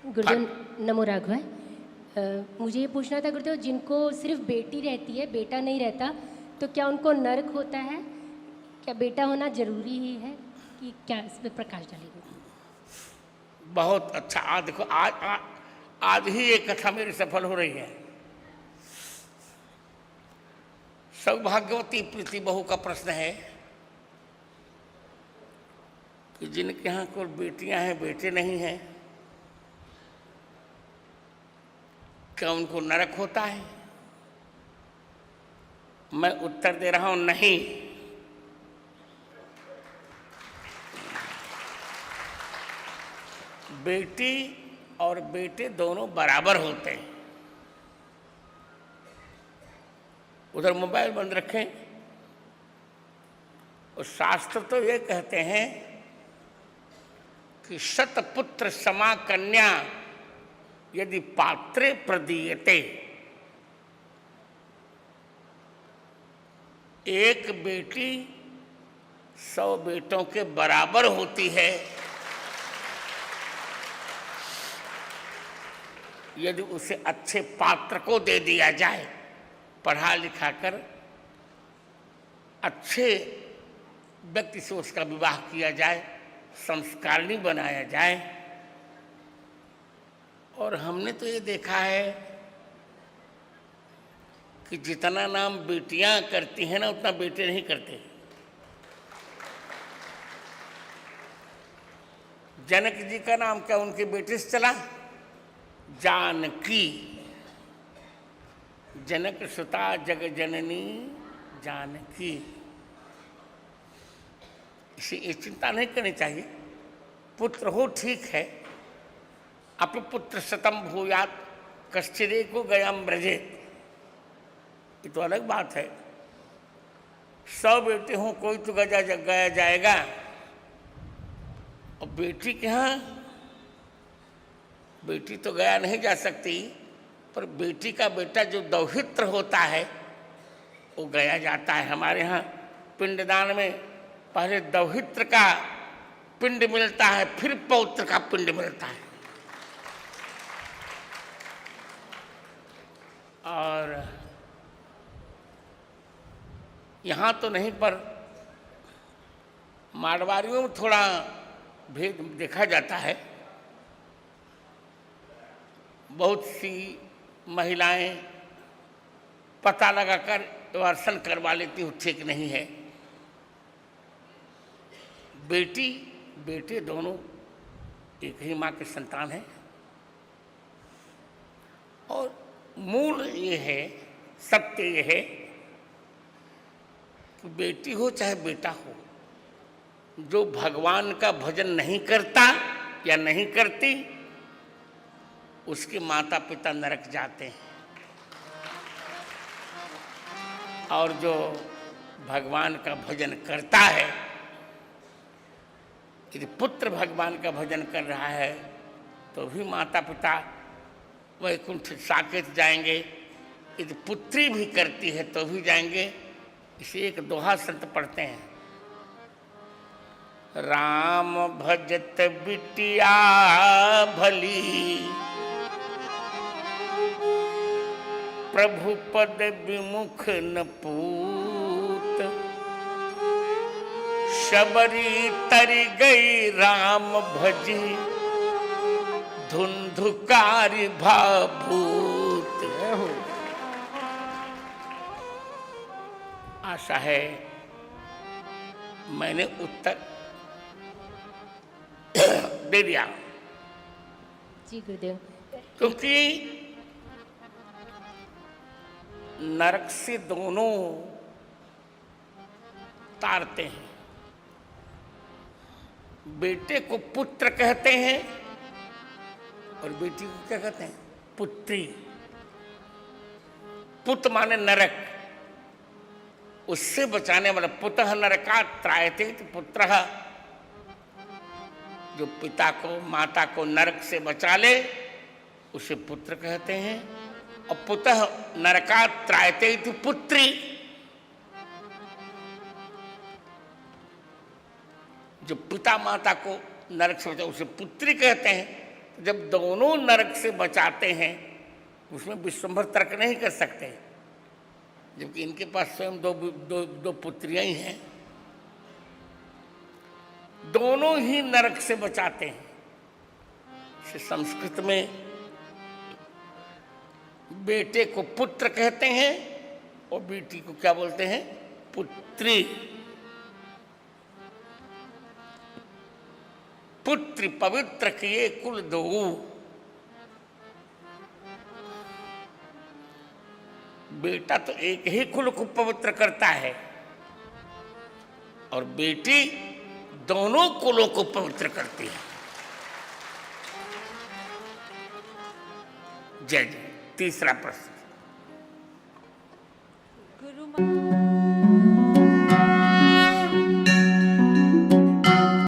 गुरुदेव नमो राघव। मुझे ये पूछना था गुरुदेव, जिनको सिर्फ बेटी रहती है बेटा नहीं रहता, तो क्या उनको नरक होता है? क्या बेटा होना जरूरी ही है कि क्या? इस पर प्रकाश डालेंगे। बहुत अच्छा। आज देखो, आज ही एक कथा मेरी सफल हो रही है। सौभाग्यवती प्रीति बहू का प्रश्न है कि जिनके यहाँ कोई बेटियां हैं बेटे नहीं हैं, क्या उनको नरक होता है? मैं उत्तर दे रहा हूं, नहीं। बेटी और बेटे दोनों बराबर होते हैं। उधर मोबाइल बंद रखें। और शास्त्र तो ये कहते हैं कि शतपुत्र समा कन्या यदि पात्रे प्रदीयते, एक बेटी 100 बेटों के बराबर होती है यदि उसे अच्छे पात्र को दे दिया जाए, पढ़ा लिखा कर अच्छे व्यक्ति से उसका विवाह किया जाए, संस्कारिणी बनाया जाए। और हमने तो ये देखा है कि जितना नाम बेटियां करती हैं ना, उतना बेटे नहीं करते। जनक जी का नाम क्या उनके बेटे से चला? जानकी। जनक सुता जग जननी जानकी। इसे ये चिंता नहीं करनी चाहिए। पुत्र हो ठीक है, अपि पुत्र शतम भूयात कश्चिदे को गया ब्रजेत, ये तो अलग बात है। 100 बेटे हों, कोई तो गया जाएगा। और बेटी के यहाँ बेटी तो गया नहीं जा सकती, पर बेटी का बेटा जो दौहित्र होता है वो गया जाता है। हमारे यहाँ पिंडदान में पहले दौहित्र का पिंड मिलता है, फिर पौत्र का पिंड मिलता है। और यहाँ तो नहीं, पर मारवाड़ियों में थोड़ा भेद देखा जाता है। बहुत सी महिलाएं पता लगाकर वर्षण करवा लेती हूँ, ठीक नहीं है। बेटी बेटे दोनों एक ही माँ के संतान हैं। और मूल ये है, सत्य ये है कि बेटी हो चाहे बेटा हो, जो भगवान का भजन नहीं करता या नहीं करती, उसके माता पिता नरक जाते हैं। और जो भगवान का भजन करता है, यदि पुत्र भगवान का भजन कर रहा है तो भी माता पिता वैकुंठ साकेत जाएंगे। यदि पुत्री भी करती है तो भी जाएंगे। इसे एक दोहा संत पढ़ते हैं, राम भजत बिटिया भली, प्रभु पद विमुख न पूत, शबरी तरी गई राम भजी, धुंधुकारी भाभूत। आशा है मैंने उत्तर दे दिया। जी गुरुदेव। क्योंकि नरक से दोनों तारते हैं। बेटे को पुत्र कहते हैं और बेटी को क्या कहते हैं? पुत्री। पुत माने नरक, उससे बचाने वाला। पुतः नरका त्रायते पुत्रः, जो पिता को माता को नरक से बचा ले उसे पुत्र कहते हैं। और पुतः नरका त्रायते पुत्री, जो पिता माता को नरक से बचा उसे पुत्री कहते हैं। जब दोनों नरक से बचाते हैं उसमें विश्वंभर तर्क नहीं कर सकते, जबकि इनके पास स्वयं दो पुत्रियां ही हैं, दोनों ही नरक से बचाते हैं। संस्कृत में बेटे को पुत्र कहते हैं और बेटी को क्या बोलते हैं? पुत्री। पुत्र पवित्र किए कुल दो। बेटा तो एक ही कुल को पवित्र करता है और बेटी दोनों कुलों को पवित्र करती है। जय जय। तीसरा प्रश्न। गुरु